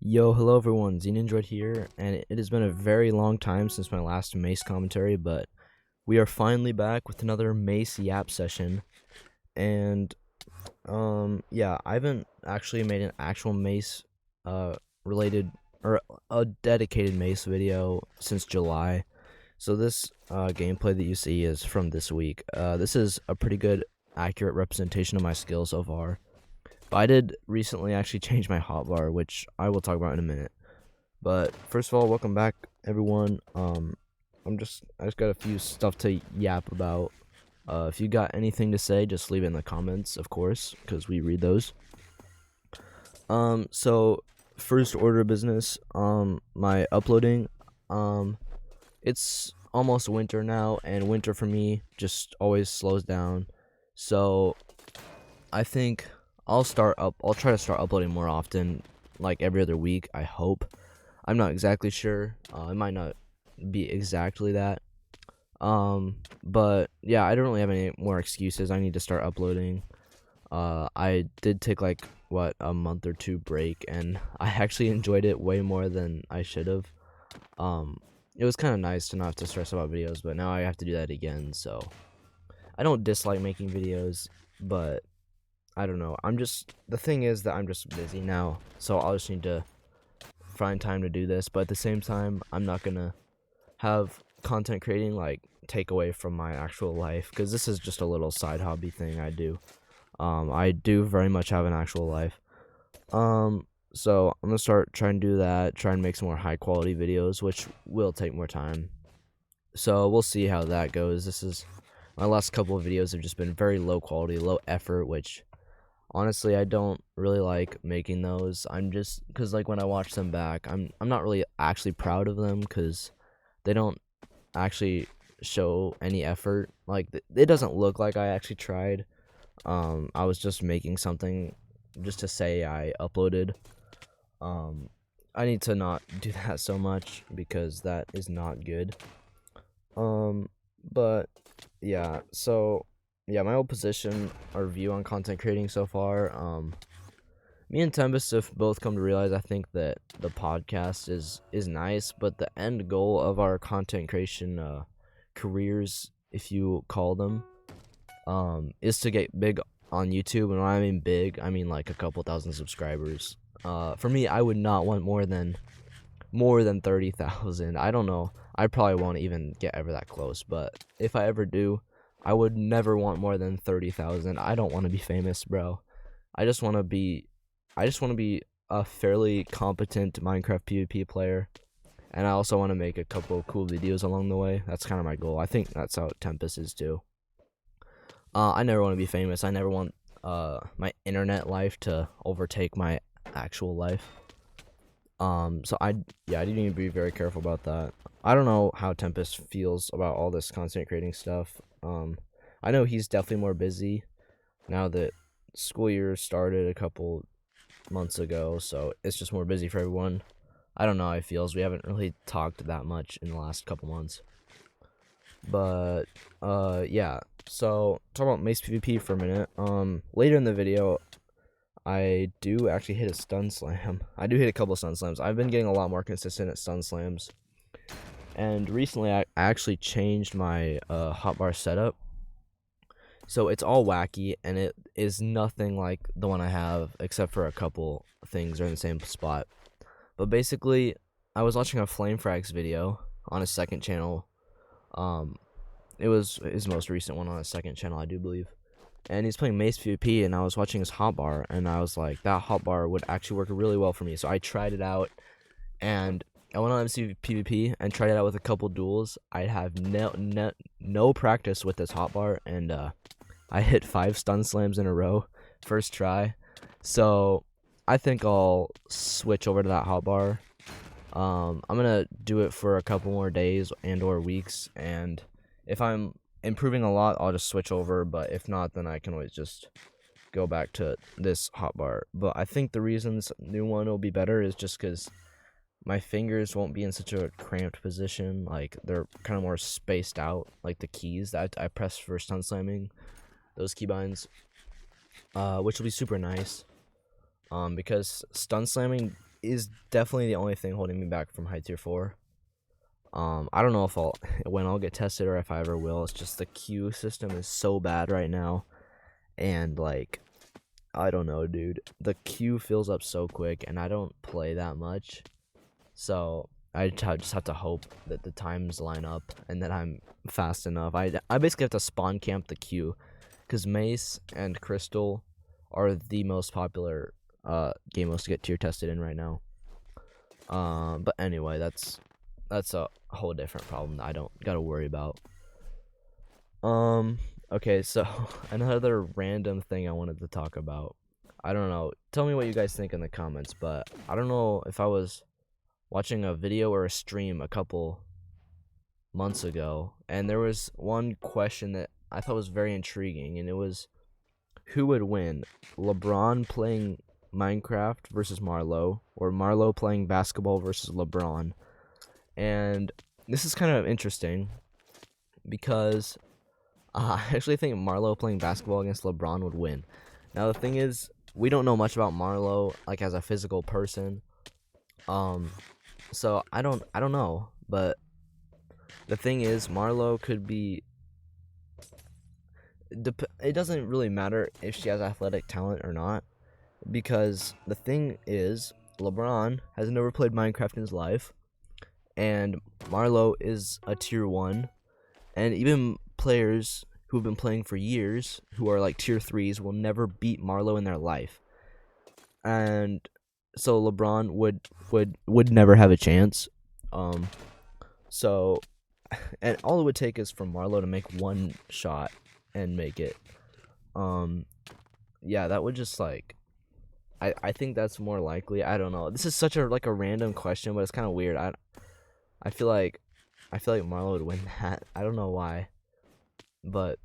Yo, hello everyone, Xenandroid here, and it has been a very long time since my last Mace commentary, but we are finally back with another Mace Yap session, and, yeah, I haven't actually made an actual Mace, related, or a dedicated Mace video since July, so this, gameplay that you see is from this week. This is a pretty good, accurate representation of my skills so far. But I did recently actually change my hotbar, which I will talk about in a minute. But first of all, welcome back, everyone. I just got a few stuff to yap about. If you got anything to say, just leave it in the comments, of course, because we read those. So first order of business, my uploading. It's almost winter now, and winter for me just always slows down. So I think I'll try to start uploading more often, like every other week, I hope. I'm not exactly sure. It might not be exactly that. But yeah, I don't really have any more excuses. I need to start uploading. I did take like a month or two break, and I actually enjoyed it way more than I should have. It was kind of nice to not have to stress about videos, but now I have to do that again. So I don't dislike making videos, but I don't know. The thing is that I'm just busy now, so I'll just need to find time to do this. But at the same time, I'm not gonna have content creating like take away from my actual life, because this is just a little side hobby thing I do. I do very much have an actual life. So I'm gonna start trying to do that, try and make some more high quality videos, which will take more time. So we'll see how that goes. This is my last couple of videos have just been very low quality, low effort, which honestly, I don't really like making those. Because like when I watch them back, I'm not really actually proud of them, because they don't actually show any effort. Like it doesn't look like I actually tried. I was just making something just to say I uploaded. I need to not do that so much, because that is not good. But yeah, so yeah, my old position or view on content creating so far, me and Tempest have both come to realize, I think, that the podcast is nice, but the end goal of our content creation careers, if you call them, is to get big on YouTube. And when I mean big, I mean like a couple thousand subscribers. For me, I would not want more than 30,000. I don't know. I probably won't even get ever that close, but if I ever do, I would never want more than 30,000. I don't want to be famous, bro. I just want to be a fairly competent Minecraft PvP player, and I also want to make a couple cool videos along the way. That's kind of my goal. I think that's how Tempest is too. I never want to be famous. I never want my internet life to overtake my actual life. So I do need to be very careful about that. I don't know how Tempest feels about all this content creating stuff. I know he's definitely more busy now that school year started a couple months ago, so it's just more busy for everyone. I don't know how he feels. We haven't really talked that much in the last couple months. But yeah. So talk about Mace PvP for a minute. Later in the video, I do actually hit a stun slam. I do hit a couple of stun slams. I've been getting a lot more consistent at stun slams. And recently I actually changed my hotbar setup. So it's all wacky, and it is nothing like the one I have, except for a couple things are in the same spot. But basically, I was watching a Flame Frags video on his second channel. It was his most recent one on his second channel, I do believe. And he's playing Mace PvP, and I was watching his hotbar, and I was like, that hotbar would actually work really well for me. So I tried it out, and I went on MC PvP and tried it out with a couple duels. I have no practice with this hotbar, and I hit 5 stun slams in a row first try. So I think I'll switch over to that hotbar. I'm gonna do it for a couple more days and or weeks, and if I'm improving a lot, I'll just switch over, but if not, then I can always just go back to this hotbar. But I think the reason this new one will be better is just because my fingers won't be in such a cramped position. Like, they're kind of more spaced out, like the keys that I press for stun slamming, those keybinds, which will be super nice, because stun slamming is definitely the only thing holding me back from high tier 4. I don't know if when I'll get tested or if I ever will. It's just the queue system is so bad right now, and like, I don't know, dude. The queue fills up so quick, and I don't play that much, so I just have to hope that the times line up and that I'm fast enough. I basically have to spawn camp the queue, because Mace and Crystal are the most popular game modes to get tier tested in right now. But anyway, that's a whole different problem that I don't gotta worry about. Okay, so another random thing I wanted to talk about. I don't know. Tell me what you guys think in the comments, but I don't know if I was watching a video or a stream a couple months ago, and there was one question that I thought was very intriguing, and it was, who would win, LeBron playing Minecraft versus Marlo, or Marlo playing basketball versus LeBron? And this is kind of interesting because I actually think Marlo playing basketball against LeBron would win. Now the thing is, we don't know much about Marlo like as a physical person, so I don't know. But the thing is, Marlo could be. It doesn't really matter if she has athletic talent or not, because the thing is, LeBron has never played Minecraft in his life, and Marlo is a tier 1, and even players who have been playing for years, who are like tier 3s, will never beat Marlo in their life. And so LeBron would never have a chance. So, and all it would take is for Marlo to make one shot and make it. Yeah, that would just like, I think that's more likely. I don't know. This is such a random question, but it's kind of weird. I feel like Marlo would win that. I don't know why. But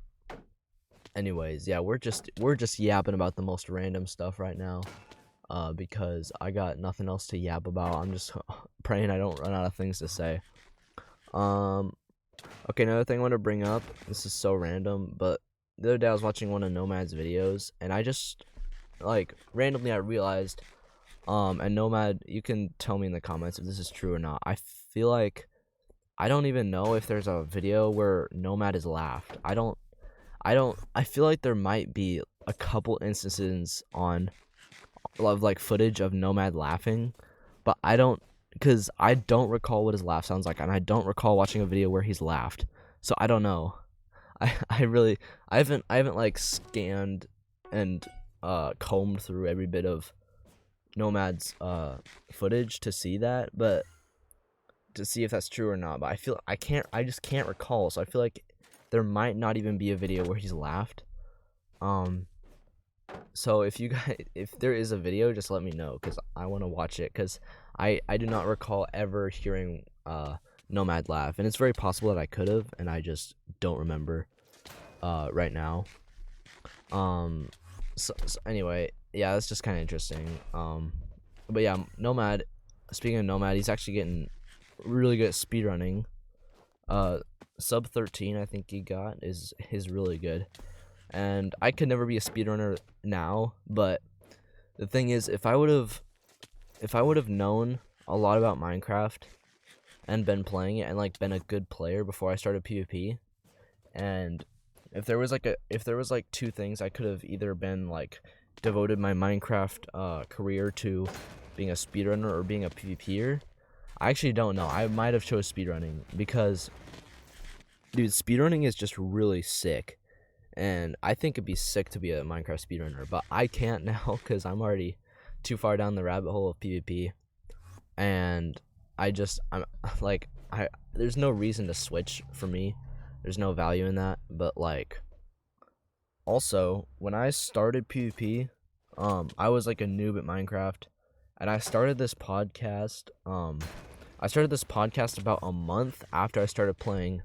anyways, yeah, we're just yapping about the most random stuff right now. Because I got nothing else to yap about. I'm just praying I don't run out of things to say. Okay, another thing I want to bring up. This is so random, but the other day I was watching one of Nomad's videos, and I just randomly I realized, and Nomad, you can tell me in the comments if this is true or not. I feel like I don't even know if there's a video where Nomad is laughed. I feel like there might be a couple instances on footage of Nomad laughing, but because I don't recall what his laugh sounds like, and I don't recall watching a video where he's laughed. So I don't know. I haven't scanned and combed through every bit of Nomad's footage to see that, but to see if that's true or not. But I just can't recall. So I feel like there might not even be a video where he's laughed. So if there is a video, just let me know, because I want to watch it, because I do not recall ever hearing Nomad laugh, and it's very possible that I could have, and I just don't remember right now. So anyway, yeah, that's just kind of interesting. But yeah, Nomad, speaking of Nomad, he's actually getting really good at speedrunning. Sub 13 I think he got is really good. And I could never be a speedrunner now, but the thing is, if I would have known a lot about Minecraft and been playing it and been a good player before I started PvP, and if there was two things, I could have either been devoted my Minecraft career to being a speedrunner or being a PvPer. I actually don't know. I might have chose speedrunning, because dude, speedrunning is just really sick. And I think it'd be sick to be a Minecraft speedrunner, but I can't now because I'm already too far down the rabbit hole of PvP, and there's no reason to switch for me. There's no value in that. But also when I started PvP, I was a noob at Minecraft, and I started this podcast. I started this podcast about a month after I started playing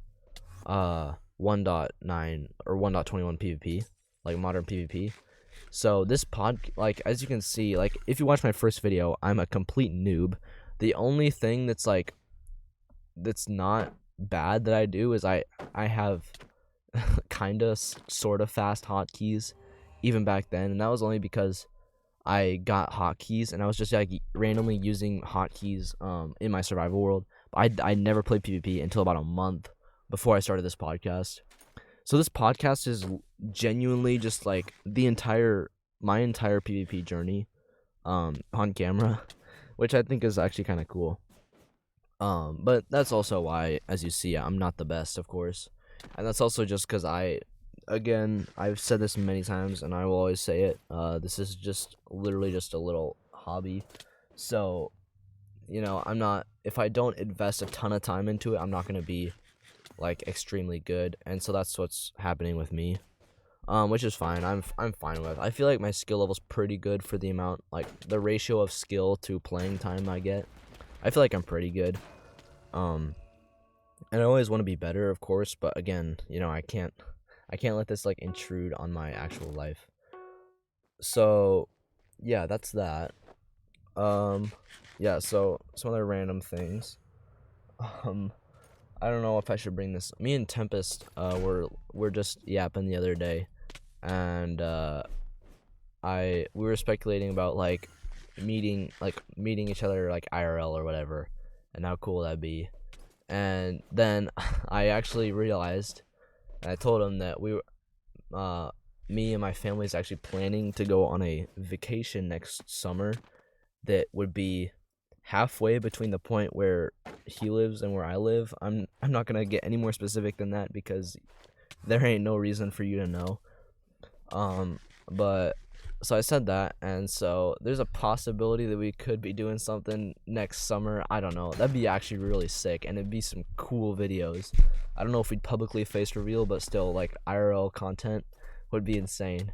1.9 or 1.21 PvP, modern PvP. So this as you can see, if you watch my first video, I'm a complete noob. The only thing that's not bad that I do is I have kinda sort of fast hotkeys even back then, and that was only because I got hotkeys, and I was just like randomly using hotkeys in my survival world. I never played PvP until about a month before I started this podcast. So this podcast is genuinely just like my entire PvP journey on camera, which I think is actually kind of cool. But that's also why, as you see, I'm not the best, of course. And that's also just because I've said this many times, and I will always say it. This is just literally just a little hobby. So, if I don't invest a ton of time into it, I'm not going to be, like, extremely good. And so that's what's happening with me. Which is fine. I'm fine with. I feel like my skill level's pretty good for the amount, like, the ratio of skill to playing time I get. I feel like I'm pretty good. And I always want to be better, of course, but again, I can't let this like intrude on my actual life. So, yeah, that's that. Yeah, so some other random things. I don't know if I should bring this. Me and Tempest we're just yapping the other day, and we were speculating about like meeting each other like IRL or whatever, and how cool that'd be. And then I actually realized, and I told him that me and my family is actually planning to go on a vacation next summer that would be halfway between the point where he lives and where I live. I'm not gonna get any more specific than that because there ain't no reason for you to know. But so I said that, and so there's a possibility that we could be doing something next summer. I don't know. That'd be actually really sick, and it'd be some cool videos. I don't know if we'd publicly face reveal, but still, like, IRL content would be insane.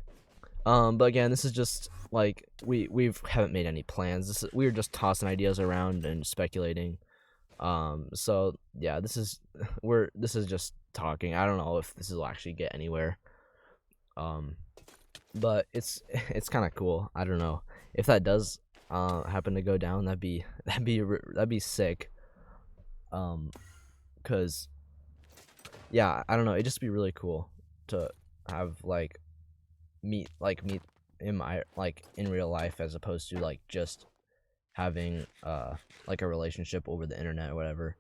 But again, this is just like we haven't made any plans. We were just tossing ideas around and speculating. So yeah, this is just talking. I don't know if this will actually get anywhere. But it's kind of cool. I don't know if that does happen to go down. That'd be sick. Cause yeah, I don't know. It'd just be really cool to have like meet in real life as opposed to like just having like a relationship over the internet or whatever.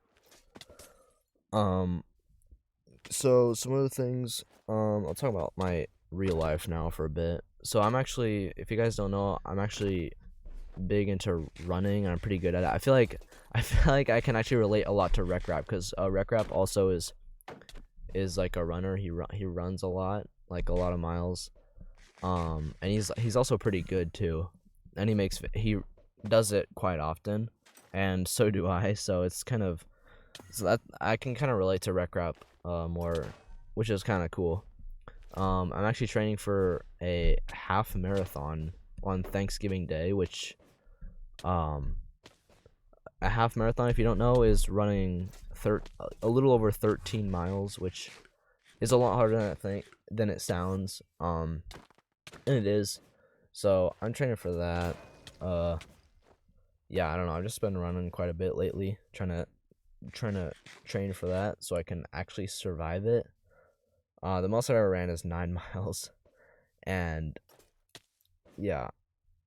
So some other things. I'll talk about my real life now for a bit. So I'm actually, if you guys don't know, I'm actually big into running, and I'm pretty good at it. I feel like I can actually relate a lot to Rec Rap, because Rec Rap also is like a runner. He runs a lot, like a lot of miles. And he's also pretty good too, and he does it quite often, and so do I. So it's kind of, so that I can kind of relate to Rec Rap more, which is kind of cool. I'm actually training for a half marathon on Thanksgiving Day, which a half marathon, if you don't know, is running a little over 13 miles, which is a lot harder than it sounds. And it is. So I'm training for that. Yeah, I don't know. I've just been running quite a bit lately, trying to train for that so I can actually survive it. The most I ever ran is 9 miles, and yeah,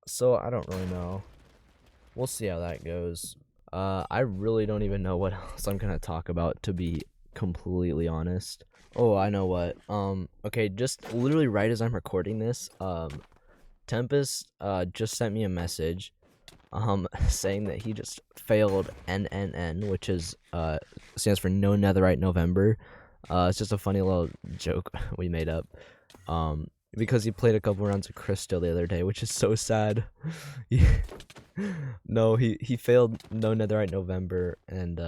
so I don't really know. We'll see how that goes. I really don't even know what else I'm gonna talk about, to be completely honest. Oh, I know what. Okay, just literally right as I'm recording this, Tempest just sent me a message saying that he just failed NNN, which is stands for No Netherite November. It's just a funny little joke we made up. Because he played a couple rounds of Crystal the other day, which is so sad. No, he failed No Netherite November, and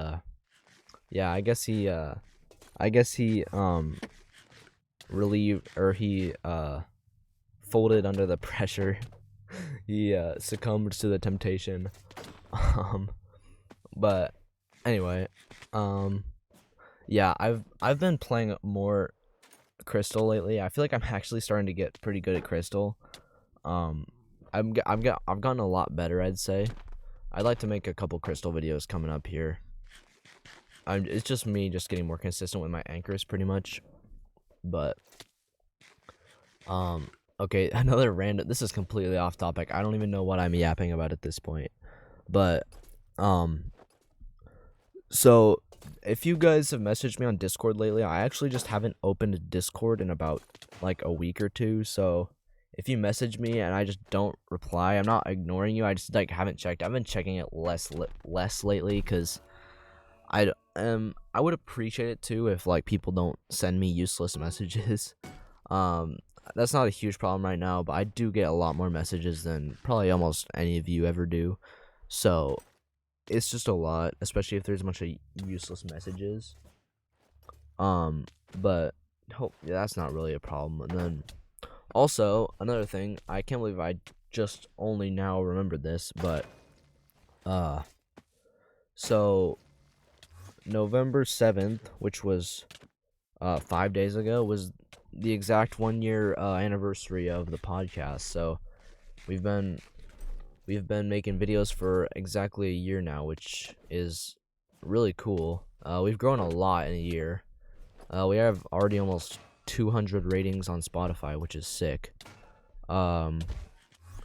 yeah, I guess he relieved, or he folded under the pressure. He succumbed to the temptation. But anyway, yeah, I've been playing more Crystal lately. I feel like I'm actually starting to get pretty good at Crystal. I've gotten a lot better, I'd say. I'd like to make a couple Crystal videos coming up here. It's just me just getting more consistent with my anchors, pretty much. But Okay, another random. This is completely off topic. I don't even know what I'm yapping about at this point. But um, so if you guys have messaged me on Discord lately, I actually just haven't opened Discord in about like a week or two. So if you message me and I just don't reply, I'm not ignoring you. I just like haven't checked. I've been checking it less lately because I would appreciate it too if like people don't send me useless messages. Um, that's not a huge problem right now, but I do get a lot more messages than probably almost any of you ever do. So it's just a lot, especially if there's a bunch of useless messages. But yeah, that's not really a problem. And then also another thing, I can't believe I just only now remembered this, but so November 7th, which was 5 days ago, was the exact 1 year anniversary of the podcast. So we've been making videos for exactly a year now, which is really cool. We've grown a lot in a year. We have already almost 200 ratings on Spotify, which is sick.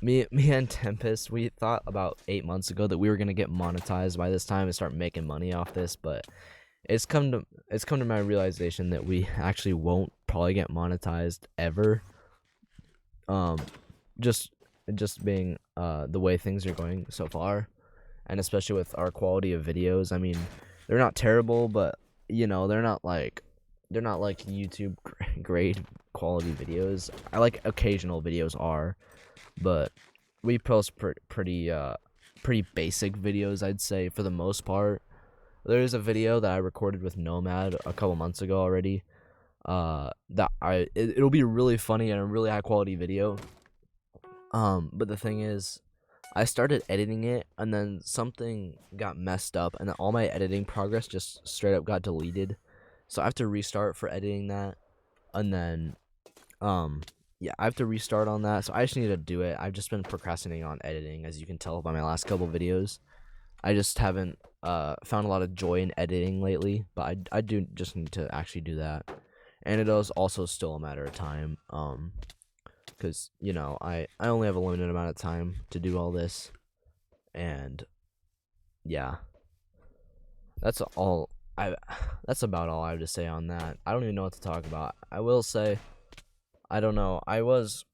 Me and Tempest, we thought about 8 months ago that we were gonna get monetized by this time and start making money off this, but it's come to my realization that we actually won't probably get monetized ever. Just being the way things are going so far, and especially with our quality of videos. I mean, they're not terrible, but they're not like YouTube grade quality videos. I like occasional videos are, but we post pretty basic videos, I'd say, for the most part. There's a video that I recorded with Nomad a couple months ago already. It'll be really funny and a really high quality video. But the thing is, I started editing it and then something got messed up and then all my editing progress just straight up got deleted. So I have to restart for editing that, and then yeah, I have to restart on that. So I just need to do it. I've just been procrastinating on editing, as you can tell by my last couple videos. I just haven't found a lot of joy in editing lately, but I do just need to actually do that. And it is also still a matter of time, because I only have a limited amount of time to do all this, and yeah, that's all that's about all I have to say on that. I don't even know what to talk about. I will say, I don't know, this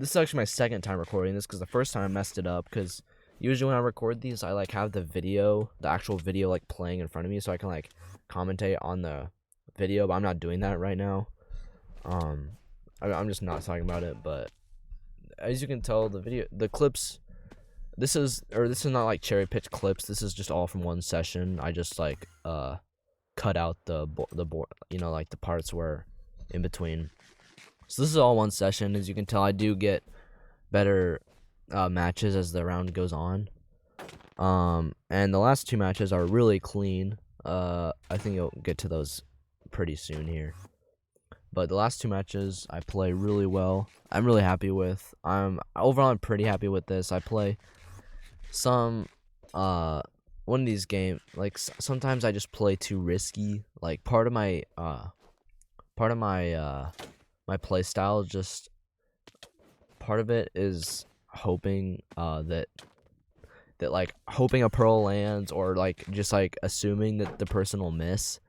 is actually my second time recording this, because the first time I messed it up, because usually when I record these, I like have the actual video like playing in front of me, so I can like commentate on the video, but I'm not doing that right now. I'm just not talking about it, but as you can tell, the clips, this is not like cherry picked clips. This is just all from one session. I just like cut out the board, like the parts where in between. So this is all one session. As you can tell, I do get better matches as the round goes on. And the last two matches are really clean. I think you'll get to those pretty soon here. But the last two matches I play really well. I'm really happy with. Overall I'm pretty happy with this. I play some one of these games, like sometimes I just play too risky. Like part of my my play style, just part of it is hoping that like hoping a pearl lands, or like just like assuming that the person will miss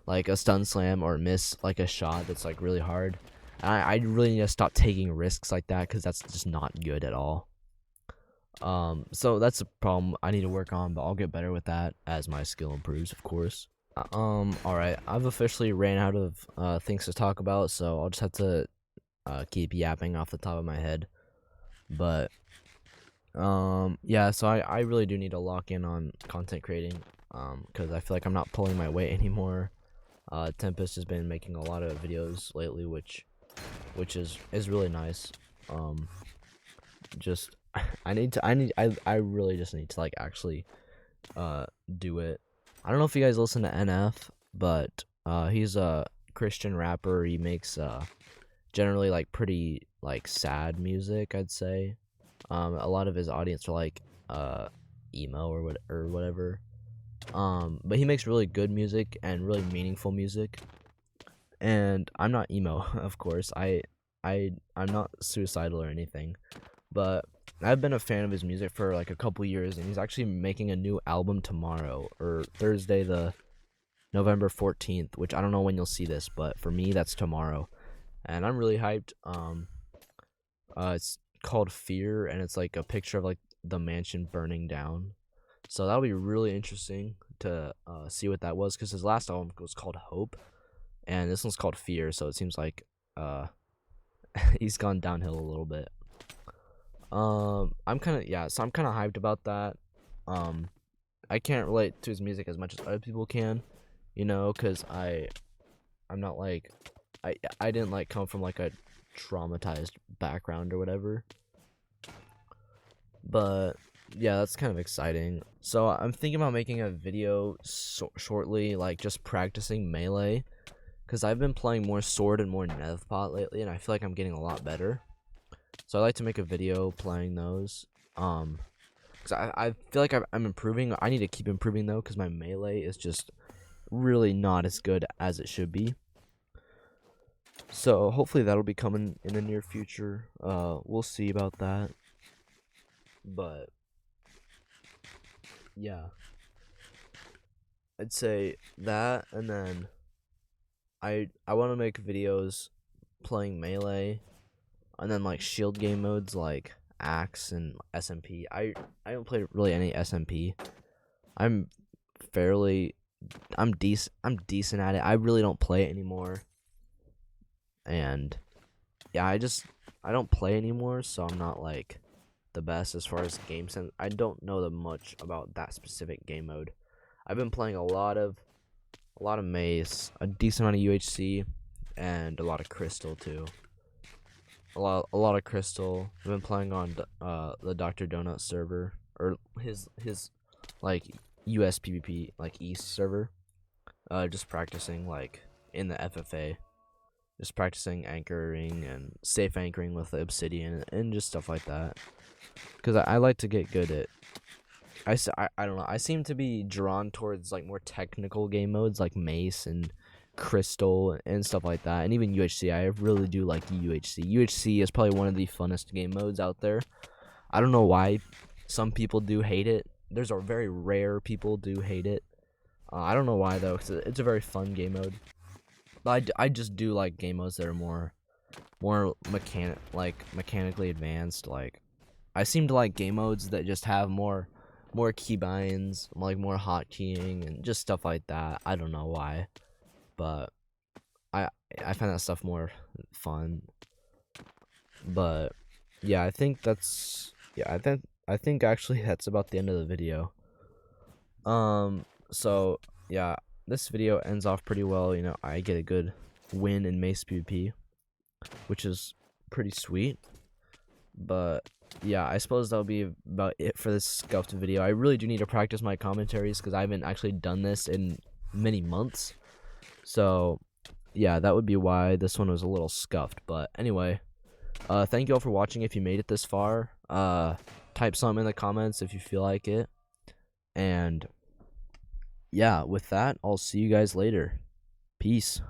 like a stun slam or miss like a shot that's like really hard. And I really need to stop taking risks like that, because that's just not good at all. So that's a problem I need to work on, but I'll get better with that as my skill improves, of course. Alright, I've officially ran out of things to talk about, so I'll just have to keep yapping off the top of my head. But yeah, so I really do need to lock in on content creating, because I feel like I'm not pulling my weight anymore. Tempest has been making a lot of videos lately, which is really nice. Just I really just need to like actually do it. I don't know if you guys listen to NF, but he's a Christian rapper. He makes generally like pretty like sad music, I'd say. A lot of his audience are like emo or whatever. But he makes really good music and really meaningful music. And I'm not emo, of course. I'm not suicidal or anything, but I've been a fan of his music for like a couple years, and he's actually making a new album tomorrow or Thursday, the November 14th, which I don't know when you'll see this, but for me that's tomorrow, and I'm really hyped. It's called Fear, and it's like a picture of like the mansion burning down. So that'll be really interesting to see what that was, because his last album was called Hope, and this one's called Fear. So it seems like he's gone downhill a little bit. I'm kind of so I'm kind of hyped about that. Um, I can't relate to his music as much as other people can, because I'm not like I didn't like come from like a traumatized background or whatever. But yeah, that's kind of exciting. So I'm thinking about making a video shortly, like just practicing melee, because I've been playing more sword and more Nevpot lately, and I feel like I'm getting a lot better. So I like to make a video playing those. Because I feel like I'm improving. I need to keep improving though, because my melee is just really not as good as it should be. So hopefully that'll be coming in the near future. We'll see about that. But yeah, I'd say that, and then I want to make videos playing melee, and then like shield game modes like Axe and SMP. I don't play really any SMP. I'm fairly I'm decent at it. I really don't play it anymore. And yeah, I don't play anymore, so I'm not like the best as far as game sense. I don't know that much about that specific game mode. I've been playing a lot of Mace, a decent amount of UHC, and a lot of Crystal too. A lot of Crystal. I've been playing on the Dr. Donut server, or his like US PvP like East server. Just practicing like in the FFA. Just practicing anchoring and safe anchoring with the obsidian and just stuff like that. Because I like to get good at. I don't know. I seem to be drawn towards like more technical game modes like Mace and Crystal and stuff like that, and even UHC. I really do like UHC. UHC is probably one of the funnest game modes out there. I don't know why some people do hate it. There's a very rare people do hate it. I don't know why though, because it's a very fun game mode. But I just do like game modes that are more mechanically advanced. Like I seem to like game modes that just have more keybinds, like more hotkeying and just stuff like that. I don't know why, but I find that stuff more fun. But yeah, I think I think actually that's about the end of the video. So yeah, this video ends off pretty well. I get a good win in Mace PvP, which is pretty sweet. But yeah, I suppose that'll be about it for this scuffed video. I really do need to practice my commentaries, because I haven't actually done this in many months. So yeah, that would be why this one was a little scuffed. But anyway, thank you all for watching. If you made it this far, type something in the comments if you feel like it. And yeah, with that, I'll see you guys later. Peace.